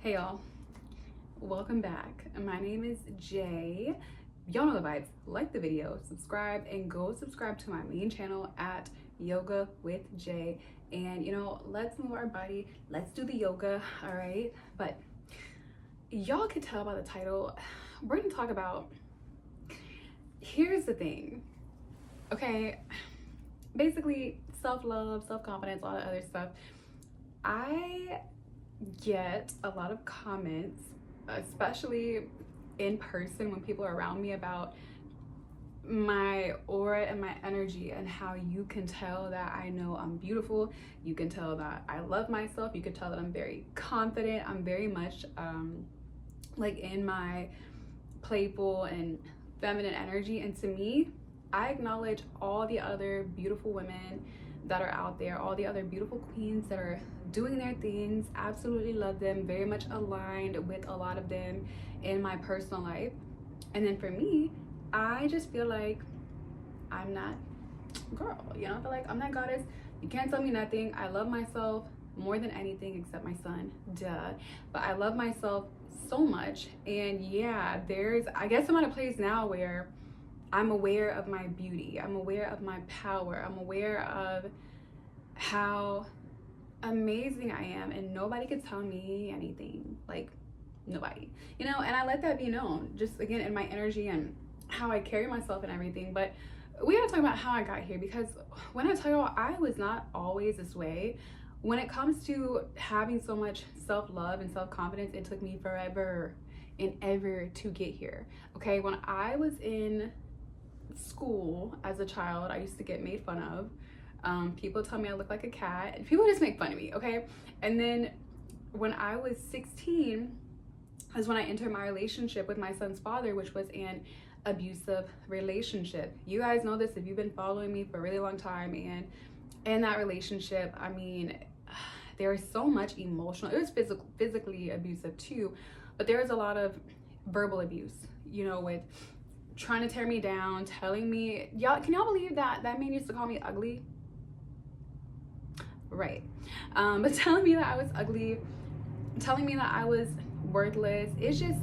Hey y'all, welcome back. My name is Jay. Y'all know the vibes. Like the video, subscribe, and go subscribe to my main channel at Yoga with Jay. And let's move our body. Let's do the yoga, all right? But y'all could tell by the title, we're gonna talk about, here's the thing, okay? Basically, self-love, self-confidence, all that other stuff. I get a lot of comments, especially in person when people are around me, about my aura and my energy and how you can tell that I know I'm beautiful. You can tell that I love myself. You can tell that I'm very confident. I'm very much like in my playful and feminine energy. And to me, I acknowledge all the other beautiful women that are out there, all the other beautiful queens that are doing their things. Absolutely love them, very much aligned with a lot of them in my personal life. And then for me, I just feel like I'm not girl, I feel like I'm not goddess. You can't tell me nothing. I love myself more than anything except my son, duh. But I love myself so much. And yeah, I guess I'm at a place now where I'm aware of my beauty. I'm aware of my power. I'm aware of how amazing I am, and nobody could tell me anything. Like, nobody. And I let that be known, just again in my energy and how I carry myself and everything. But we gotta talk about how I got here, because when I tell y'all, I was not always this way. When it comes to having so much self-love and self-confidence, it took me forever and ever to get here. Okay, when I was in school as a child, I used to get made fun of. People tell me I look like a cat, and people just make fun of me, okay? And then when I was 16 is when I entered my relationship with my son's father, which was an abusive relationship. You guys know this if you've been following me for a really long time. And in that relationship, I mean, there was so much emotional, it was physically abusive too, but there was a lot of verbal abuse, with trying to tear me down, telling me, can y'all believe that man used to call me ugly? Right. But telling me that I was ugly, telling me that I was worthless. It's just,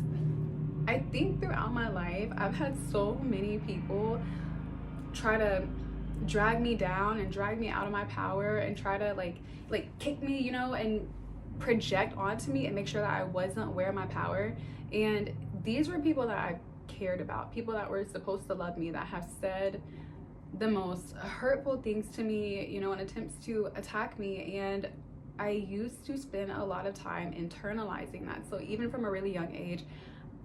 I think throughout my life, I've had so many people try to drag me down and drag me out of my power and try to like kick me, and project onto me and make sure that I wasn't aware of my power. And these were people that I cared about, people that were supposed to love me, that have said the most hurtful things to me, in attempts to attack me. And I used to spend a lot of time internalizing that. So even from a really young age,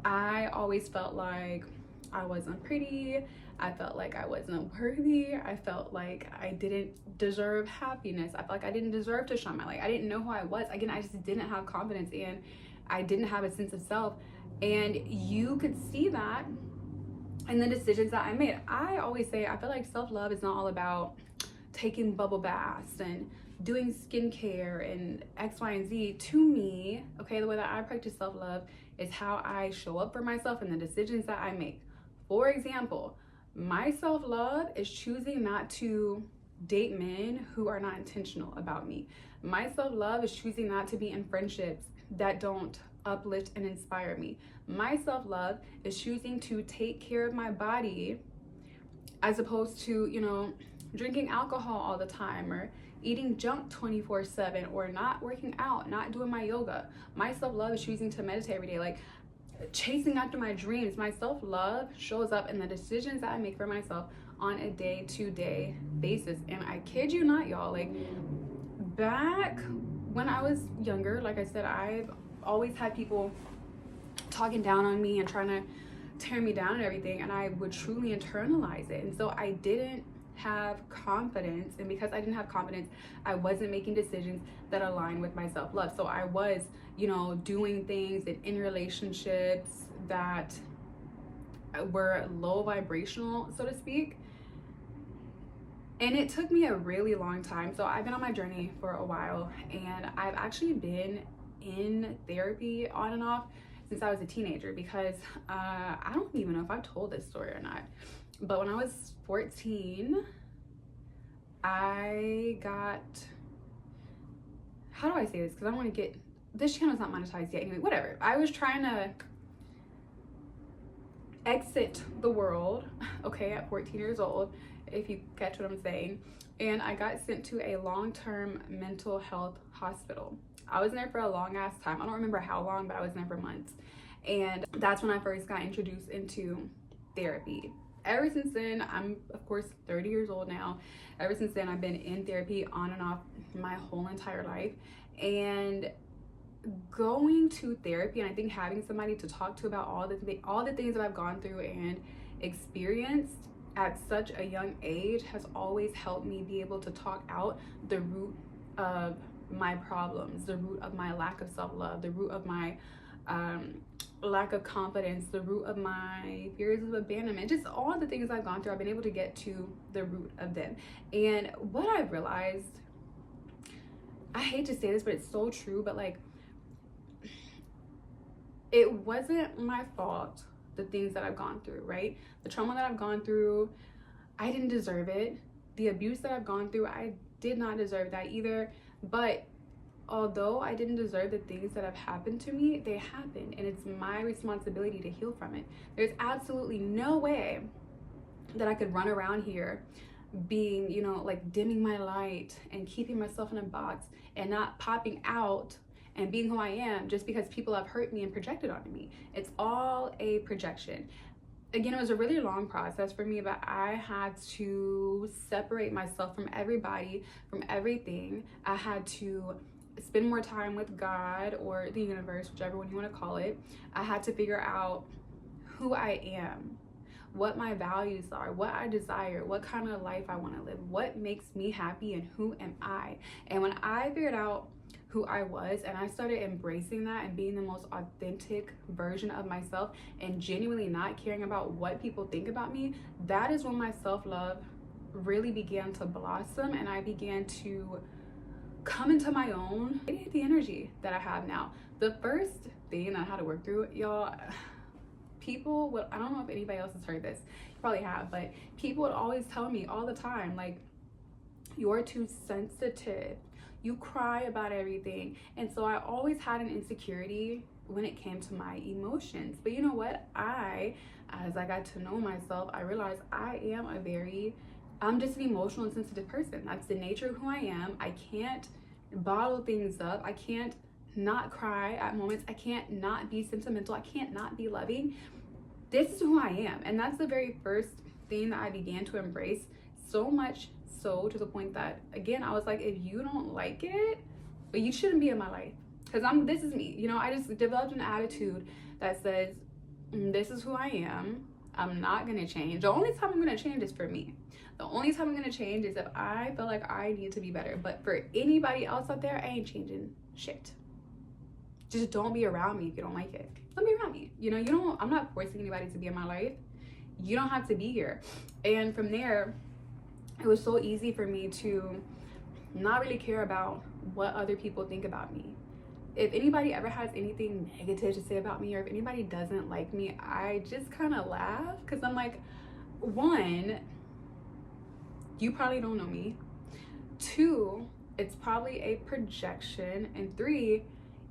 I always felt like I wasn't pretty. I felt like I wasn't worthy. I felt like I didn't deserve happiness. I felt like I didn't deserve to shine my light. I didn't know who I was. Again, I just didn't have confidence, and I didn't have a sense of self. And you could see that in the decisions that I made. I always say, I feel like self-love is not all about taking bubble baths and doing skincare and X, Y, and Z. To me, okay, the way that I practice self-love is how I show up for myself and the decisions that I make. For example, my self-love is choosing not to date men who are not intentional about me. My self-love is choosing not to be in friendships that don't uplift and inspire me. My self-love is choosing to take care of my body as opposed to, drinking alcohol all the time, or eating junk 24/7, or not working out, not doing my yoga. My self-love is choosing to meditate every day, like chasing after my dreams. My self-love shows up in the decisions that I make for myself on a day-to-day basis. And I kid you not, y'all, like back when I was younger, like I said, I've always had people talking down on me and trying to tear me down and everything, and I would truly internalize it. And so I didn't have confidence, and because I didn't have confidence, I wasn't making decisions that align with my self-love. So I was, doing things in relationships that were low vibrational, so to speak. And it took me a really long time. So I've been on my journey for a while, and I've actually been in therapy on and off since I was a teenager, because I don't even know if I've told this story or not, but when I was 14, I got, how do I say this, because I don't want to get this channel's not monetized yet. Anyway, whatever. I was trying to exit the world, okay, at 14 years old, if you catch what I'm saying. And I got sent to a long-term mental health hospital. I was in there for a long ass time. I don't remember how long, but I was in there for months. And that's when I first got introduced into therapy. Ever since then, I'm of course 30 years old now. Ever since then, I've been in therapy on and off my whole entire life. And going to therapy, and I think having somebody to talk to about all the things that I've gone through and experienced at such a young age has always helped me be able to talk out the root of my problems, the root of my lack of self-love, the root of my lack of confidence, the root of my fears of abandonment, just all the things I've gone through. I've been able to get to the root of them. And what I've realized, I hate to say this, but it's so true, but like, it wasn't my fault, the things that I've gone through, right? The trauma that I've gone through, I didn't deserve it. The abuse that I've gone through, I did not deserve that either. But although I didn't deserve the things that have happened to me, they happened, and it's my responsibility to heal from it. There's absolutely no way that I could run around here being, you know, like dimming my light and keeping myself in a box and not popping out and being who I am just because people have hurt me and projected onto me. It's all a projection. Again, it was a really long process for me, but I had to separate myself from everybody, from everything. I had to spend more time with God or the universe, whichever one you want to call it. I had to figure out who I am, what my values are, what I desire, what kind of life I want to live, what makes me happy, and who am I. And when I figured out who I was and I started embracing that and being the most authentic version of myself and genuinely not caring about what people think about me, that is when my self-love really began to blossom, and I began to come into my own, the energy that I have now. The first thing that I had to work through, y'all, people would, I don't know if anybody else has heard this, you probably have, but people would always tell me all the time, like, you're too sensitive, you cry about everything. And so I always had an insecurity when it came to my emotions. But you know what? As I got to know myself, I realized I'm just an emotional and sensitive person. That's the nature of who I am. I can't bottle things up. I can't not cry at moments. I can't not be sentimental. I can't not be loving. This is who I am. And that's the very first thing that I began to embrace, so much so to the point that, again, I was like, if you don't like it, but you shouldn't be in my life, because this is me. You know, I just developed an attitude that says, this is who I am. I'm not gonna change. The only time I'm gonna change is for me. The only time I'm gonna change is if I feel like I need to be better. But for anybody else out there, I ain't changing shit. Just don't be around me if you don't like it. Don't be around me. You know, I'm not forcing anybody to be in my life. You don't have to be here. And from there, it was so easy for me to not really care about what other people think about me. If anybody ever has anything negative to say about me, or if anybody doesn't like me, I just kind of laugh, because I'm like, one, you probably don't know me. Two, it's probably a projection. And three,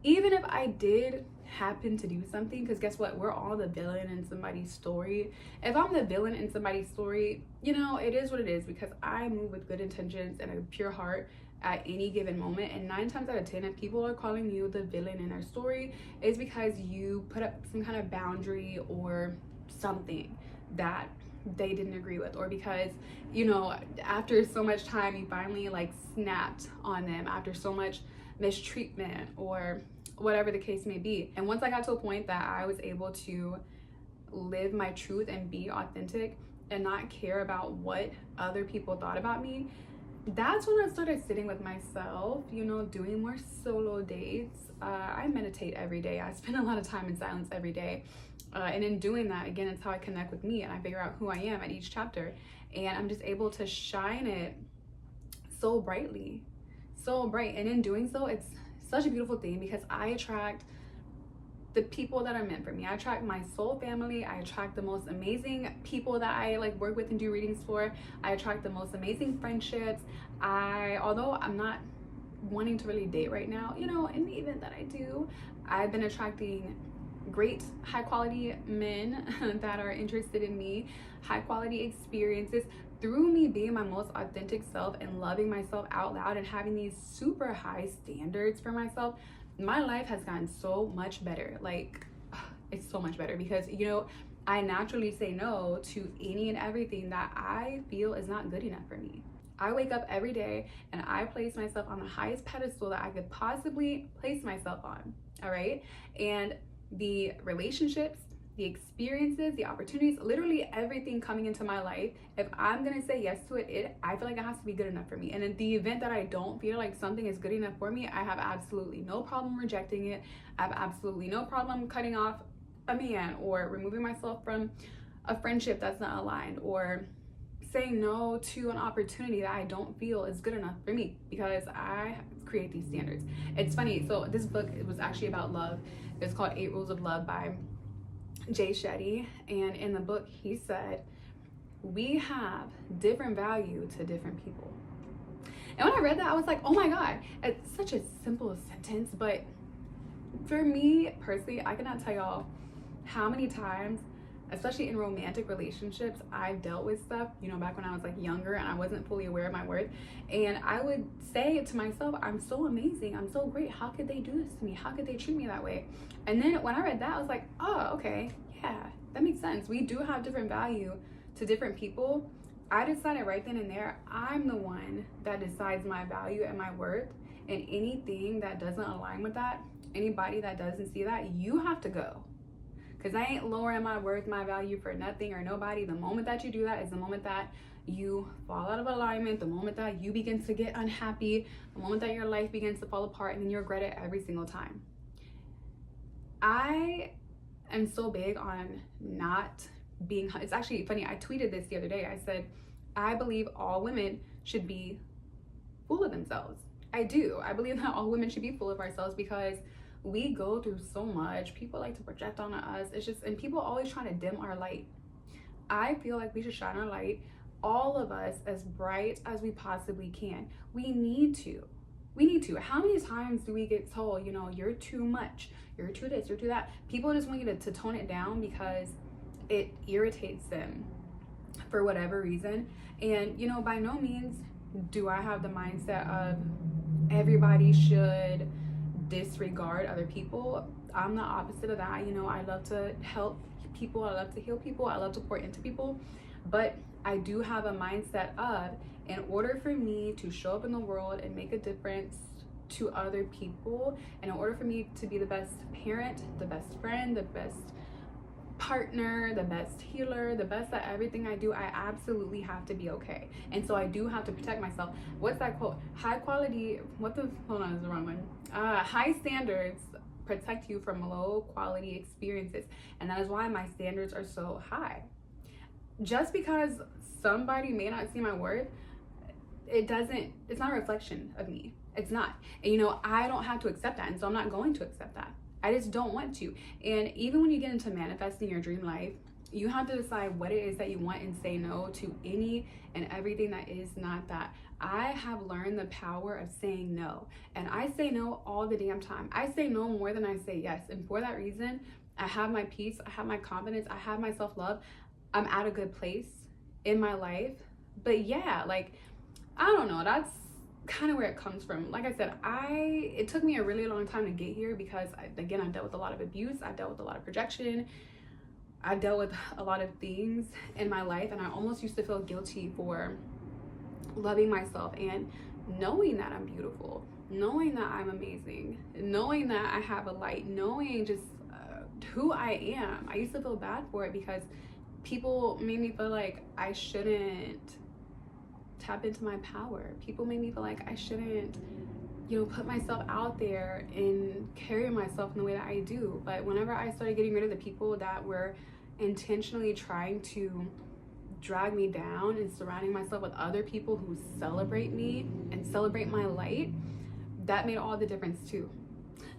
even if I did happen to do something, because guess what, we're all the villain in somebody's story. If I'm the villain in somebody's story, you know, it is what it is, because I move with good intentions and a pure heart at any given moment. And 9 times out of 10, if people are calling you the villain in their story, it's because you put up some kind of boundary or something that they didn't agree with, or because, you know, after so much time you finally like snapped on them after so much mistreatment or whatever the case may be. And once I got to a point that I was able to live my truth and be authentic and not care about what other people thought about me, that's when I started sitting with myself, you know, doing more solo dates. I meditate every day. I spend a lot of time in silence every day. And in doing that, again, it's how I connect with me and I figure out who I am at each chapter. And I'm just able to shine it so brightly, so bright. And in doing so, it's such a beautiful thing, because I attract the people that are meant for me. I attract my soul family. I attract the most amazing people that I like work with and do readings for. I attract the most amazing friendships. Although I'm not wanting to really date right now, you know, in the event that I do, I've been attracting great high quality men that are interested in me, high quality experiences through me being my most authentic self and loving myself out loud and having these super high standards for myself. My life has gotten so much better. Like, it's so much better because, you know, I naturally say no to any and everything that I feel is not good enough for me. I wake up every day and I place myself on the highest pedestal that I could possibly place myself on. All right. And the relationships, the experiences, the opportunities, literally everything coming into my life, if I'm gonna say yes to it, I feel like it has to be good enough for me. And in the event that I don't feel like something is good enough for me, I have absolutely no problem rejecting it. I have absolutely no problem cutting off a man or removing myself from a friendship that's not aligned, or saying no to an opportunity that I don't feel is good enough for me because I create these standards. It's funny. So this book, it was actually about love. It's called 8 Rules of Love by Jay Shetty. And in the book, he said, we have different value to different people. And when I read that, I was like, oh my God, it's such a simple sentence. But for me personally, I cannot tell y'all how many times, especially in romantic relationships, I've dealt with stuff, you know, back when I was like younger and I wasn't fully aware of my worth. And I would say to myself, I'm so amazing, I'm so great, how could they do this to me? How could they treat me that way? And then when I read that, I was like, oh, okay, yeah, that makes sense. We do have different value to different people. I decided right then and there, I'm the one that decides my value and my worth. And anything that doesn't align with that, anybody that doesn't see that, you have to go. Because I ain't lowering my worth, my value for nothing or nobody. The moment that you do that is the moment that you fall out of alignment, the moment that you begin to get unhappy, the moment that your life begins to fall apart, and then you regret it every single time. I am so big on not being, it's actually funny, I tweeted this the other day. I said, I believe all women should be full of themselves. I do. I believe that all women should be full of ourselves because we go through so much. People like to project on us. It's just, and people always trying to dim our light. I feel like we should shine our light, all of us, as bright as we possibly can. We need to. How many times do we get told, you know, you're too much, you're too this, you're too that? People just want you to tone it down because it irritates them for whatever reason. And, you know, by no means do I have the mindset of everybody should disregard other people. I'm the opposite of that. You know, I love to help people, I love to heal people, I love to pour into people, but I do have a mindset of, in order for me to show up in the world and make a difference to other people, and in order for me to be the best parent, the best friend, the best partner, the best healer, the best at everything I do, I absolutely have to be okay. And so I do have to protect myself. What's that quote? High quality, hold on, it's the wrong one. High standards protect you from low quality experiences. And that is why my standards are so high. Just because somebody may not see my worth, it's not a reflection of me. It's not. And you know, I don't have to accept that. And so I'm not going to accept that. I just don't want to. And even when you get into manifesting your dream life, you have to decide what it is that you want and say no to any and everything that is not that. I have learned the power of saying no. And I say no all the damn time. I say no more than I say yes. And for that reason, I have my peace, I have my confidence, I have my self-love. I'm at a good place in my life. But yeah, like, I don't know, that's kind of where it comes from. Like I said, it took me a really long time to get here because I dealt with a lot of abuse, I dealt with a lot of projection, I dealt with a lot of things in my life, and I almost used to feel guilty for loving myself and knowing that I'm beautiful, knowing that I'm amazing, knowing that I have a light, knowing just who I am. I used to feel bad for it because people made me feel like I shouldn't tap into my power. People made me feel like I shouldn't, you know, put myself out there and carry myself in the way that I do. But whenever I started getting rid of the people that were intentionally trying to drag me down and surrounding myself with other people who celebrate me and celebrate my light, that made all the difference too.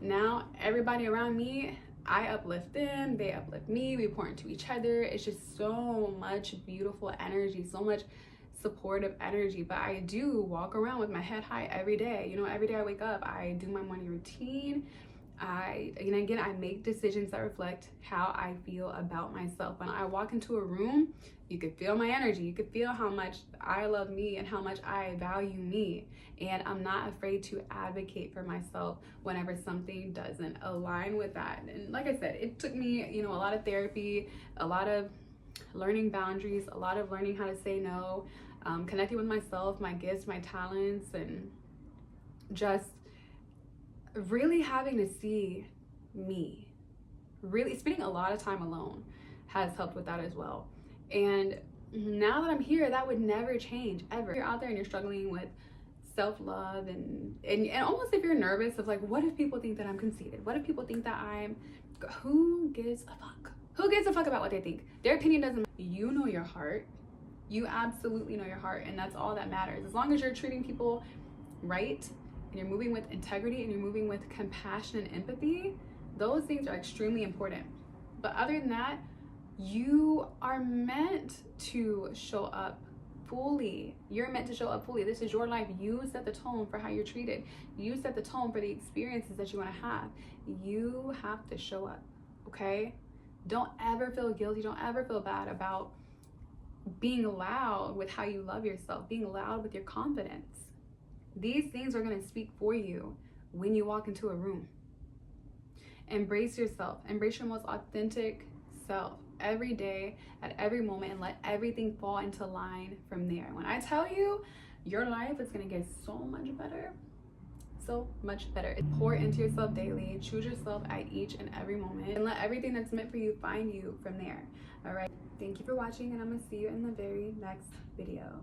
Now everybody around me, I uplift them, they uplift me, we pour into each other. It's just so much beautiful energy, so supportive energy, but I do walk around with my head high every day. You know, every day I wake up, I do my morning routine. I make decisions that reflect how I feel about myself. When I walk into a room, you could feel my energy. You could feel how much I love me and how much I value me. And I'm not afraid to advocate for myself whenever something doesn't align with that. And like I said, it took me, you know, a lot of therapy, a lot of learning boundaries, a lot of learning how to say no, connecting with myself, my gifts, my talents, and just really having to see me. Really spending a lot of time alone has helped with that as well. And now that I'm here, that would never change ever. If you're out there and you're struggling with self-love and almost if you're nervous of like, what if people think that I'm conceited? What if people think that who gives a fuck? Who gives a fuck about what they think? Their opinion doesn't matter. You know your heart. You absolutely know your heart, and that's all that matters. As long as you're treating people right and you're moving with integrity and you're moving with compassion and empathy, those things are extremely important. But other than that, you are meant to show up fully. You're meant to show up fully. This is your life. You set the tone for how you're treated. You set the tone for the experiences that you want to have. You have to show up, okay? Don't ever feel guilty. Don't ever feel bad about being loud with how you love yourself, being loud with your confidence. These things are going to speak for you when you walk into a room. Embrace yourself. Embrace your most authentic self every day, at every moment, and let everything fall into line from there. When I tell you, your life is going to get so much better. So much better. Pour into yourself daily. Choose yourself at each and every moment, and let everything that's meant for you find you from there. All right. Thank you for watching, and I'm going to see you in the very next video.